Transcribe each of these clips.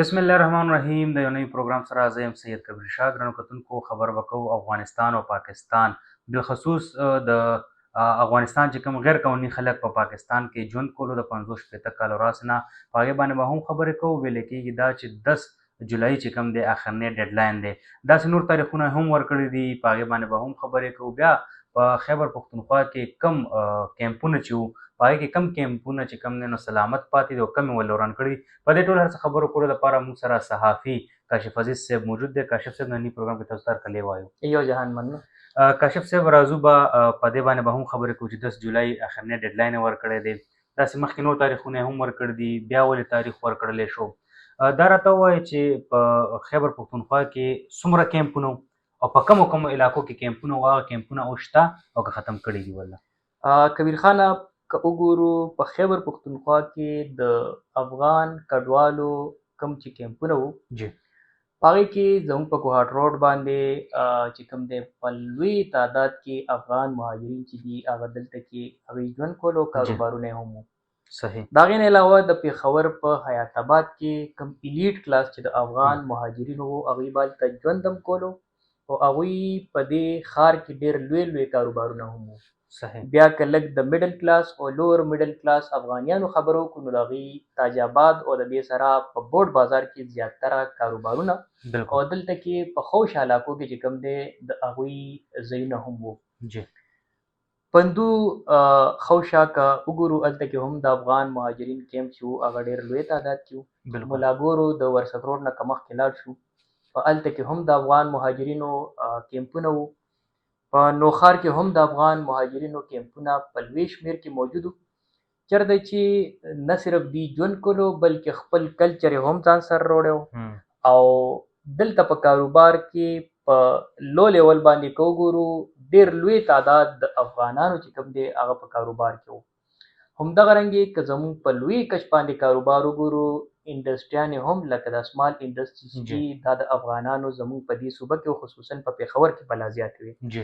بسم الله الرحمن الرحیم د یو نوي پروګرام سره زه یم سید کبیر شاه ګرانو کتونکو خبر به کوو افغانستان او پاکستان بالخصوص د افغانستان چې کوم غیر قانوني خلک په پاکستان کې ژوند کولو د 50 شپېته کالو راس نه په هغې باندې به هم خبرې کوو. ویل کېږي دا چې 10 جولای چې کوم دی اخرنی ډیډلاین دی. داسې نور تاریخونه هم ورکړي دي، په هغې باندې به هم خبرې کوو. بیا په خیبر پښتونخوا کې کم کیمپونه چې وو په هغې کې کم کیمپونه چې کوم دی نو سلامت پاتې دي او کم یې ول وران کړي. په دې ټول هر څه خبرو کولو لپاره موږ سره صحافي کاشف عزیز صاحب موجود دی. کاشف صاحب ننني پروګرام کې تاسو ته هرکلی وایو. یو جهان مننه. کاشف صاحب راځو به په دې باندې به هم خبرې کوو چې 10 جولای اخرنی ډیډلاین یې ورکړی دی. داسې مخکې نور تاریخونه هم ورکړي دي، بیا ولې تاریخ ورکړلی شو؟ دا راته ووایه چې په خیبر پښتونخوا کې څومره کیمپونه او په کومو علاقو کې کیمپونه او هغه کیمپونه اوس شته او که ختم کړي دي والله؟ کبیر خانه که وګورو په خیبر پښتونخوا کې د افغان کډوالو کم چې کیمپونه وو جی په هغې کې زموږ په کوهاټ روډ باندې چې کوم دی په لوی تعداد کې افغان مهاجرین چې دي هغه دلته کې هغوی ژوند کولو کاروبارونه یې هم وو. صحیح. د هغې نه علاوه د پېښور په حیات آباد کې کم ایلیټ کلاس چې د افغان مهاجرینو وو هغوی به هلته ژوند هم کولو او هغوی په دې ښار کې ډېر لوی کاروبارونه هم وو. صحیح. بیا که لږ د میډل کلاس او لوور میډل کلاس افغانیانو خبرو وکړو نو د هغوی تاج آباد او د دې سره په بوډ بازار کې زیاتره کاروبارونه بالکل. او دلته کې په خوش علاقو کې چې کوم دی د هغوی ځایونه هم وو. جی پندو خوشا که وګورو هلته کې هم د افغان مهاجرین کیمپ چې وو هغه ډېر لوی تعداد کې وو. بالکل. ملاګورو د ورسک روډ نه که مخکې لاړ شو په هلته کې هم د افغان مهاجرینو کیمپونه وو. په نوښار کې هم د افغان مهاجرینو کیمپونه په لوی شمېر کې موجود وو، چېرته چې نه صرف دوی ژوند کولو بلکې خپل کلچر یې هم ځان سره راوړی وو. او دلته په کاروبار کې په لو لیول باندې که وګورو ډېر لوی تعداد د افغانانو چې کوم دی هغه په کاروبار کې وو. همدغه رنګې که زموږ په لوی کچ باندې کاروبار وګورو انډسټریانې هم لکه د اسمال انډسټري چې دي دا د افغانانو زموږ په دې صوبه کې خصوصا په پېښور کې بلا زیاتې وې. جی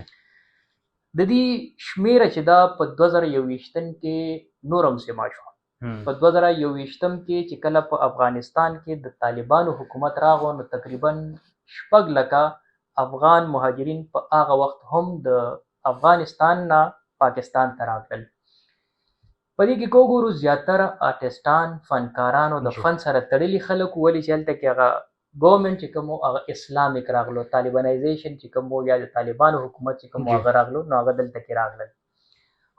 د دې شمېره چې دا په 2021 کې نور هم سما شوه. په 2021 کې چې کله په افغانستان کې د طالبانو حکومت راغو نو تقریبا 6 لکه افغان مهاجرین په هغه وخت هم د افغانستان نه پاکستان ته راغلل. په دې کې که وګورو زیاتره آرټسټان فنکاران او د فن سره تړلي خلک ولې چې هلته کې هغه ګورنمنټ چې کوم هغه اسلامک راغلو، طالبانایزیشن چې کوم یا د طالبانو حکومت چې کوم هغه راغلو نو هغه دلته کې راغلل.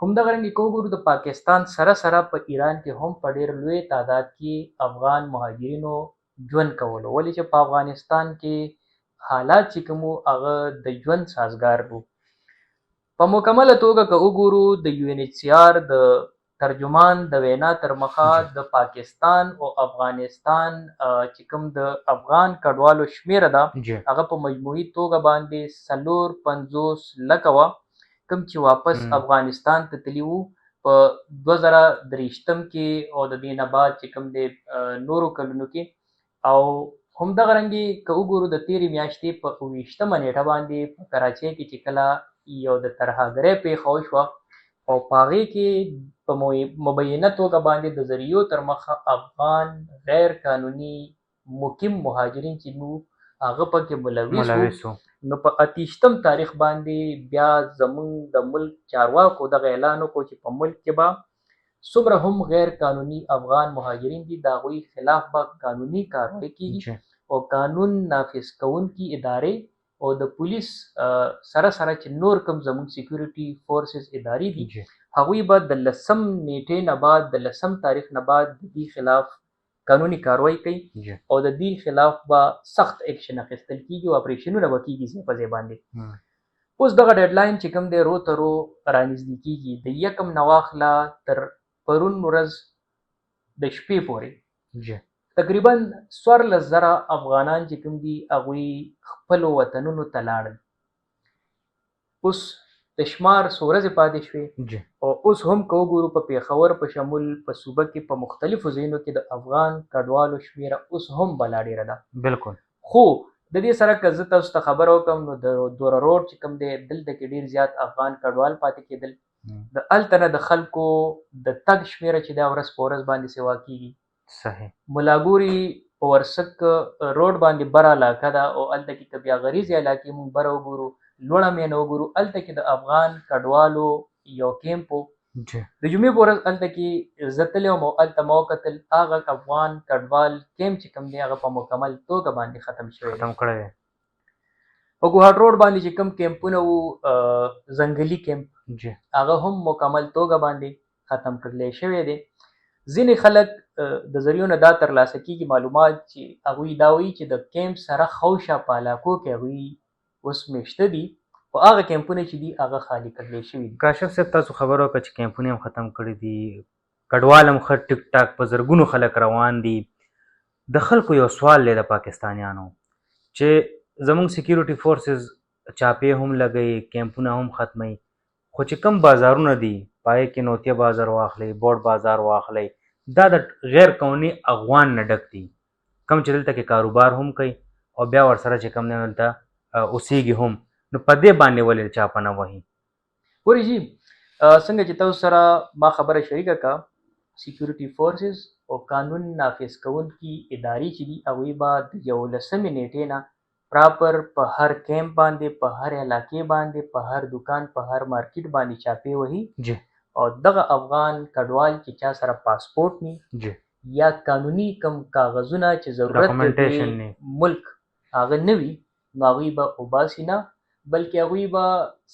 همدغه رنګې که وګورو د پاکستان سره په ایران کې هم په ډېر لوی تعداد کې افغان مهاجرینو ژوند کولو، ولې چې په افغانستان کې حالات چې کوم هغه د ژوند سازګار وو. په مکمله توګه که وګورو د یو ان ایچ سی آر د ترجمان د وینا تر مخه د پاکستان او افغانستان چې کوم د افغان کډوالو شمېره ده هغه په مجموعي توګه باندې 450 لکه وه، کوم چې واپس افغانستان ته تللي وو په 2023 کې او د دې نه بعد چې کوم دی نورو کلونو کې. او همدغه رنګې که وګورو د تېرې میاشتې په 28مه نیټه باندې په کراچۍ کې چې کله یو د ترهګرۍ پیښه وشوه او په هغې کې په مبینه توګه باندې د ذریعو تر مخه افغان غیر قانوني مقیم مهاجرین چې وو هغه پکې ملوث وو. نو په 28 تاریخ باندې بیا زموږ د ملک چارواکو دغه اعلان وکړو چې په ملک کې به څومره هم غیر قانوني افغان مهاجرین دي د هغوی خلاف به قانوني کارواهي کېږي او قانون نافذ کوونکي ادارې او د پولیس سره چې نور کوم زموږ سیکیورټي فورسز ادارې دي هغوی به د 10 نیټې نه بعد د 10 تاریخ نه بعد د دې خلاف قانوني کارواهي کوي او د دې خلاف به سخت اکشن اخیستل کېږي او اپریشنونه به کېږي ځای په ځای باندې. اوس دغه ډیډلاین چې کوم دی رو تر رو رانږدې کېږي د 1 نه واخله تر پرون ورځ د شپې پورې تقریبا 14,000 افغانان چې کوم دي هغوی خپلو وطنونو ته لاړل. اوس د شمار څو ورځې پاتې شوې او اوس هم که وګورو په پېښور په شمول په صوبه کې په مختلفو ځایونو کې د افغان کډوالو شمېره اوس هم بلا ډېره ده. بالکل. خو د دې سره که زه تاسو ته خبره وکړم نو د دوره روډ چې کوم دی دلته کې ډېر زیات افغان کډوال پاتې کېدل. د هلته نه د خلکو د تګ شمېره چې دا ورځ په ورځ باندې سوا کېږي. صحیح. ملاګوري په ورسک روډ باندې بره علاقه ده او هلته کې که بیا غریزې علاقې مونږ بره وګورو لوړه مینه وګورو هلته کې د افغان کډوالو یو کیمپ و د جمعې په ورځ هلته کې زه تللی وم او هلته ما وکتل هغه افغان کډوال کیمپ چې کوم دی هغه په مکمل توګه باندې ختم شوی دی. ختم کړی دی. په ګوهر روډ باندې چې کوم کیمپونه وو ځنګلي کیمپ هغه هم مکمل توګه باندې ختم کړلی شوی دی. ځینې خلک د ذریعو نه دا ترلاسه کېږي معلومات چې هغوی دا وایي چې د کیمپ سره خوشا په علاقو کې هغوی اوس میشته دي خو هغه کیمپونه چې دي هغه خالي کړلی شوي دي. کاشف صاحب تاسو خبر وکړه چې کیمپونه هم ختم کړي دي کډوال هم ښه ټیک ټاک په زرګونو خلک روان دي. د خلکو یو سوال دی د پاکستانیانو چې زموږ سیکیورټي فورسز چاپې هم لګوي کیمپونه هم ختموي خو چې کم بازارونه دي پای کې نوتیه بازار واخلئ بوډ بازار واخلئ دا د غیر قانوني افغان نه ډک دي کم چې دلته کې کاروبار هم کوي او بیا ورسره چې کم دی دلته اوسیږي هم نو په دې باندې ولې چاپه نه وهي؟ ګورئ جي څنګه چې تاسو سره ما خبره شریکه کړه سیکیورټي فورسز او قانون نافذ کوونکي ادارې چې دي هغوی به د 11 نیټې نه پراپر په هر کیمپ باندې په هر علاقې باندې په هر دکان په هر مارکیټ باندې چاپې وهي او دغه افغان کډوال چې چا سره پاسپورټ نی یا قانوني کم کاغذونه چې ضرورت دی ملک هغه نه وي نو هغوی به وباسي نه بلکې هغوی به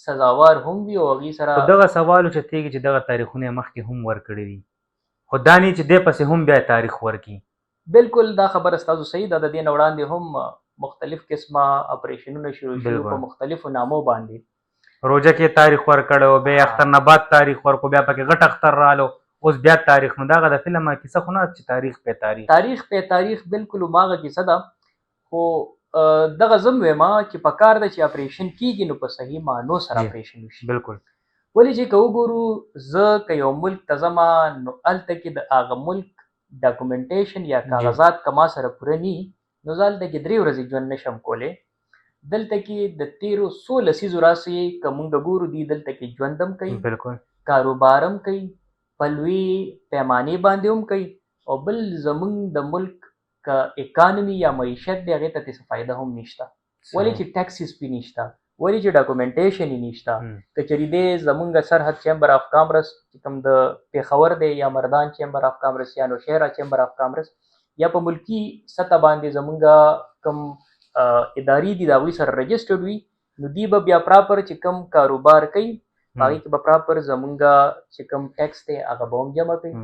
سزاوار هم وي او هغوی سره دغه سوال اوچتېږي چې دغه تاریخونه یې مخکې هم ورکړي دي خو دا نه چې دې پسې هم بیا تاریخ ورکړي. بالکل دا خبره ستاسو صحیح ده. د دې نه وړاندې هم مختلف قسمه اپریشنونه شروع شوي په مختلفو نامو باندې. روژه کې تاریخ ورکړی و بیا اختر نه بعد تاریخ ورکړو بیا پکې غټ اختر رالو اوس بیا تاریخ نو دغه د فلم کیسه خو نه چې تاریخ په تاریخ بالکل هماغه کیسه ده خو دغه زه هم وایم چې پکار ده چې اپریشن کېږي نو په صحیح معنو سره اپریشن وشي. بالکل ولې چې که وګورو زه که یو ملک ته ځمه نو هلته کې د هغه ملک ډاکومنټیشن یا کاغذات که ما سره پوره ني نو زه هلته کې 3 ورځې ژوند نشم کولی. دلته کې د تیرو 16 لسیزو راسې که مونږ ګورو دي دلته کې ژوند هم کوي بالکل کاروبار هم کوي په لوی پیمانې باندې هم کوي او بل زمونږ د ملک که اکانومي یا معیشت دی هغې ته څه فایده هم نشته ولې چې ټیکسز پې نشته ولې چې ډاکومنټیشن یې نشته. که چېرې دی زمونږ سرحد چیمبر آف کامرس چې کوم د پېښور دی یا مردان چیمبر آف کامرس یا نوشهره چیمبر آف کامرس یا په ملکي سطح باندې زمونږ کوم ادارې دي د هغوی سره رجسټرډ وي نو دوی به بیا پراپر چې کوم کاروبار کوي په هغې کې به پراپر زمونږ چې کوم ټیکس دی هغه به هم جمع کوي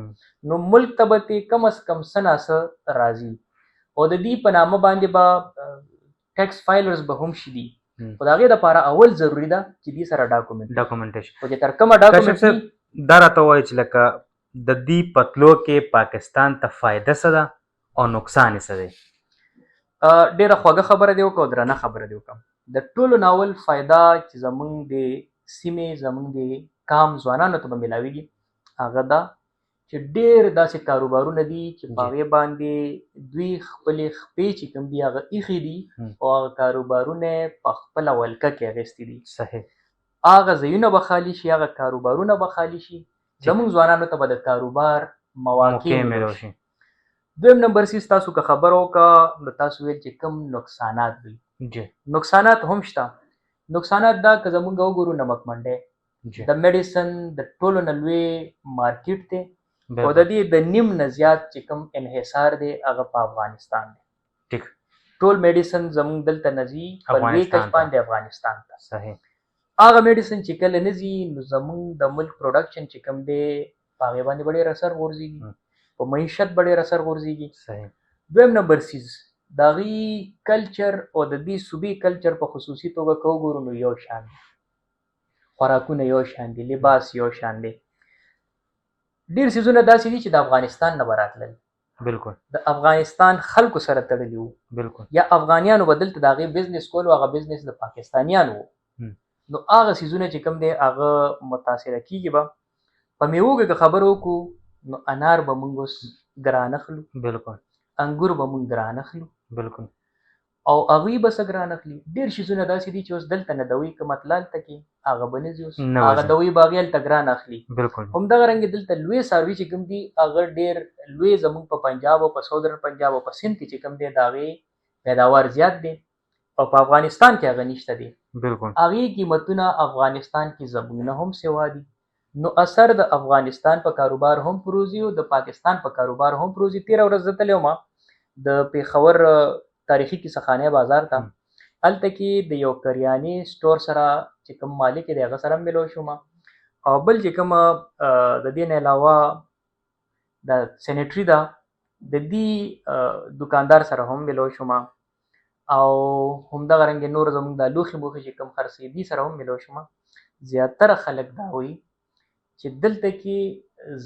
نو ملک ته به ترې کم از کم څه ناڅه راځي او د دې په نامه باندې به ټیکس فایلرز به هم شي دي خو د هغې دپاره اول ضروري ده چې دې سره ډاکومنټیشن خو چې تر کومه ډاکومنټ دا راته ووایي چې لکه د دې پتلو کې پاکستان ته فایده څه ده او نقصان یې څه دی؟ ډېره خوږه خبره دې وکړه او درنه خبره دې وکړه. د ټولو ناول فایده چې زمونږ د سیمې زمونږ د کام ځوانانو ته به میلاویږي هغه ده چې ډېر داسې کاروبارونه دي چې په هغې باندې دوی خپلې خپې چې کوم دي هغه ایښي دي او هغه کاروبارونه یې په خپله ولکه کې اخیستي دي. صحیح هغه ځایونه به خالي شي هغه کاروبارونه به خالي شي زمونږ ځوانانو ته به د کاروبار مواقع میلو شي. دویم نمبر سیز تاسو که خبر وکړه نو تاسو ویل چې کوم نقصانات دي نقصانات هم شته. نقصانات دا که زمونږ وګورو نمک منډی د میډیسن د ټولو نه لوی مارکیټ دی او د دې د نیم نه زیات چې کوم انحصار دی هغه په افغانستان دی. ټول میډیسن زمونږ دلته نه ځي په لوی کچ باندې افغانستان ته. صحیح هغه میډیسن چې کله نه ځي نو زمونږ د ملک پروډکشن چې کوم دی په هغې باندې به ډېر اثر غورځېږي په معیشت به ډېر اثر غورځېږي. دویم نمبر سیز د هغې کلچر او د دې صوبې کلچر په خصوصي توګه که وګورو نو یو شان دی خوراکونه یو شان دي لباس یو شان دی. ډېر څیزونه داسې دي چې د افغانستان نه به راتلل بالکل د افغانستان خلکو سره تړلي وو بالکل یا افغانیانو به دلته د هغې بزنس کولو هغه بزنس د پاکستانیانو وو نو هغه څیزونه چې کوم دی هغه متاثره کېږي به په میوو کې که خبره وکړو نو انار به موږ اوس ګران اخلو بالکل انګور به موږ ګران اخلو بالکل او هغوی به څه ګران اخلي. ډېر شیزونه داسې دي چې اوس دلته نه دوی که مطلال ته کې هغه به نه ځي، اوس هغه دوی به هغې هلته ګران اخلي. بالکل همدغه رنګې دلته لوی څاروي چې کوم دي هغه ډېر لوی زموږ په پنجاب او په سودرن پنجاب او په سند کې چې کوم دی د هغې پیداوار زیات دی او په افغانستان کې هغه نشته دی. بالکل هغې قیمتونه افغانستان کې زموږ نه هم سوا دي. نو اثر د افغانستان په کاروبار هم پروزي او د پاکستان په کاروبار هم پروزي. تېره ورځ زه تللی وم د پېښور تاریخي کیسهخانې بازار ته. هلته کې د یو کریانې سټور سره چې کوم مالک دی هغه سره هم ملو شوم او بل چې کومه د دې نه علاوه د سینیټري ده د دې دکاندار سره هم ملو شوم او همدغه رنګې نور زموږ د لوښي موښي چې کوم خرڅي دي سره هم ملو شوم. زیاتره خلک دا وایي چې دلته کې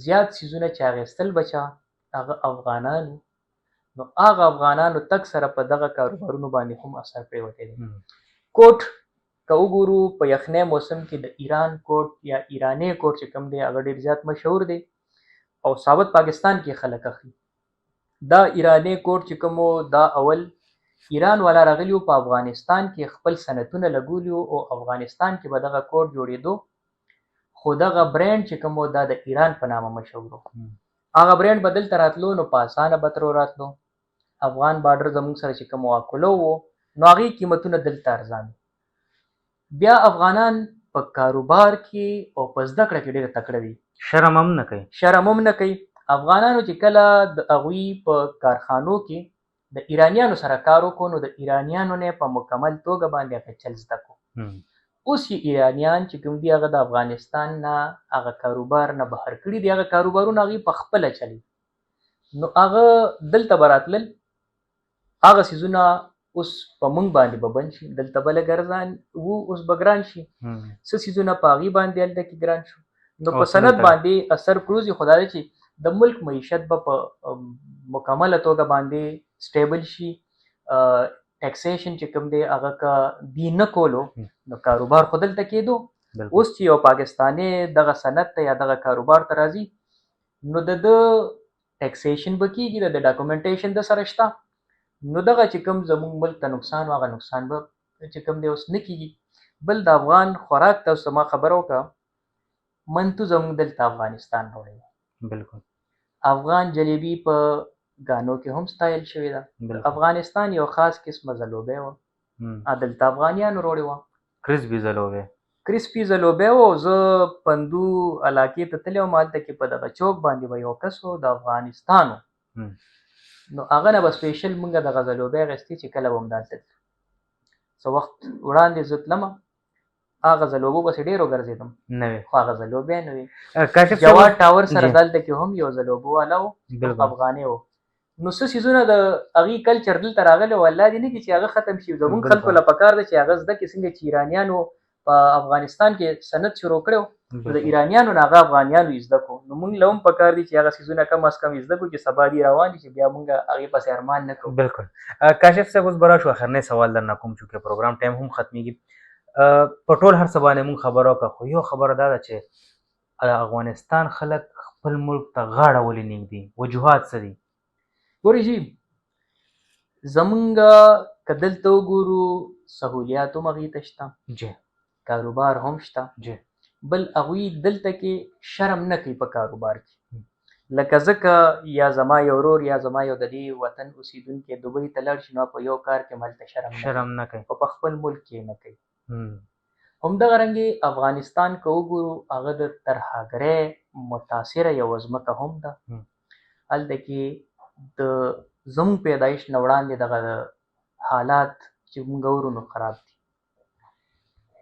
زیات څیزونه چې اخیستل به چا هغه افغانانو، نو هغه افغانانو تک سره په دغه کاروبارونو باندې هم اثر پرېوتی دی. کوټ که وګورو په یخنۍ موسم کې د ایران کوټ یا ایراني کوټ چې کوم دی هغه ډېر زیات مشهور دی او ثابت پاکستان کې خلک اخلي. دا ایراني کوټ چې کوم دا اول ایران والا راغلی و په افغانستان کې خپل صنعتونه لګولي او افغانستان کې به دغه کوټ جوړېدو، خو دغه برانډ چې کوم دا د ایران په نامه مشهور و. هغه برانډ به دلته راتلو نو په اسانه به ترې راتلو. افغان بارډر زموږ سره چې کوم واکلو و نو هغې قیمتونه دلته ارزان. بیا افغانان په کاروبار کې او په زده کړه کې ډېر تکړه دي. شرم هم نه کوي. شرم هم نه کوي. افغانانو چې کله د هغوی په کارخانو کې د ایرانیانو سره کار وکړو نو د ایرانیانو نه په مکمل توګه باندې هغه چل زده کړو. اوس یې ایرانیان چې کوم دي هغه د افغانستان نه هغه کاروبار نه بهر کړي دي. هغه کاروبارونه هغوی په خپله چلي. نو هغه دلته به راتلل، هغه څیزونه اوس په موږ باندې به بند شي. دلته به لږ ارزان وو، اوس به ګران شي. څه څیزونه په هغې باندې هلته کې ګران شو. نو په صنعت باندې اثر پروزي. خو دا دی چې د ملک معیشت به په مکمله توګه باندې سټیبل شي. ټیکسیشن چې کوم دی هغه که دی نه کولو نو کاروبار خو دلته کېدو. اوس چې یو پاکستانی دغه صنعت ته یا دغه کاروبار ته راځي نو د ټیکسیشن به کېږي، د ډاکومنټیشن د سره شته. نو دغه چې کوم زموږ ملک ته نقصان و هغه نقصان به چې کوم دی اوس نه کېږي. بل د افغان خوراک ته اوس ما خبره وکړه، منتو زموږ دلته افغانستان راوړی. بالکل افغان جلیبي په ګانو کې هم ستایل شوې ده. افغانستان یو خاص قسمه ځلوبۍ وه، دلته افغانیانو راوړې وه. کرسپي ځلوبۍ، کرسپي ځلوبۍ و. زه پندو علاقې ته تللی وم، هلته کې په دغه چوک باندې به یو کس و د افغانستان و، نو هغه نه به سپیشل مونږ دغه ځلوبۍ اخیستې چې کله به همدلته تلو. څه وخت وړاندې زه تلمه هغه ځلوبو پسې ډېر وګرځېدم، خو هغه ځلوبۍ نه وې. جواد ټاور سره دلته کې هم یو ځلوبو والا و، افغاني و. نو څه څیزونه د هغې کلچر دلته راغلی و، الله دې نه کړي چې هغه ختم شي. زموږ خلکو له پکار ده چې هغه زده کړي څنګه چې ایرانیانو په افغانستان کې صنعت شروع کړی و، د ایرانیانو نه هغه افغانیانو یې زده کړو. نو موږ له هم پکار دي چې هغه څیزونه کم از کم یې زده کړو چې سبا دې روان دي چې بیا موږ هغې پسې ارمان نه کوو. بالکل. کاشف صاحب اوس به راشو اخرنی سوال درنه کوم چونکې پروګرام ټایم هم ختمیږي. په ټول هر څه باندې موږ خبره وکړه، خو یو خبره دا ده چې افغانستان خلک خپل ملک ته غاړه ولې نږدي؟ وجوهات څه دي؟ ګورې جي زمونږ که دلته وګورو سهولیات هم هغې ته شته، کاروبار هم شته. بل هغوی دلته کې شرم نه کوي په کاروبار کې. لکه ځکه یا زما یو ورور یا زما یو د دې وطن اوسېدونکی دوبۍ ته لاړ شي نو په یو کار کې هلته شرم نه کوي، او په خپل ملک کې نه کوي. همدغه رنګې افغانستان که وګورو هغه د ترهګرۍ متاثره یوه ځمکه هم ده. هلته کې د زموږ پیدایش نه وړاندې دغه حالات چې موږ ګورو نو خراب دي،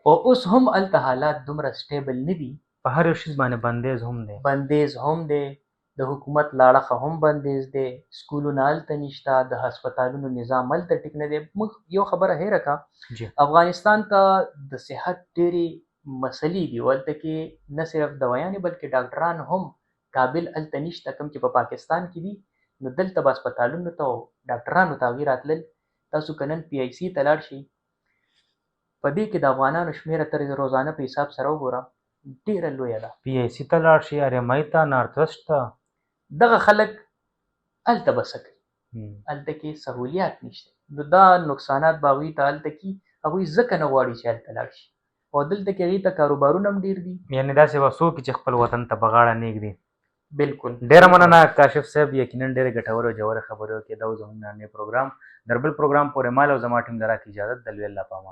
او اوس هم هلته حالات دومره سټیبل نه دي. په هر یو شیز باندې بندیز هم دی، د حکومت له اړخه هم بندیز دی، سکولونه هلته نشته، د هسپتالونو نظام هلته ټیک نه دی. موږ یو خبره هیره کړه، افغانستان ته د صحت ډېرې مسلې دي، هلته کې نه صرف دوایانې بلکې ډاکټران هم قابل هلته نشته کوم چې په پاکستان کې دي. نو دلته به هسپتالونو ته او ډاکټرانو ته هغوی راتلل. تاسو که نن پی آی سي ته لاړ شئ، په دې کې د افغانانو شمېره تر روزانه په حساب سره وګوره ډېره لویه ده. پی آی سي ته لاړ شئ، ار ایم آی ته، نارت ویسټ ته، دغه خلک هلته به څه کوي؟ هلته کې سهولیات نشته نو دا نقصانات به هغوی ته هلته کې هغوی ځکه نه غواړي چې هلته لاړ شي او دلته کې هغوی ته کاروبارونه هم ډېر دي یعنې داسې به څوک چې خپل وطن ته په غاړه نیږدي. بالکل ډیره مننه کاشف صاحب، یقینا ډیره ګټوره او ژوره خبرې وکړې. دا و زموږ نننی پروګرام. در بل پروګرام پورې مال او زما ټیم له راکړي اجازت. د لوی الله په امان.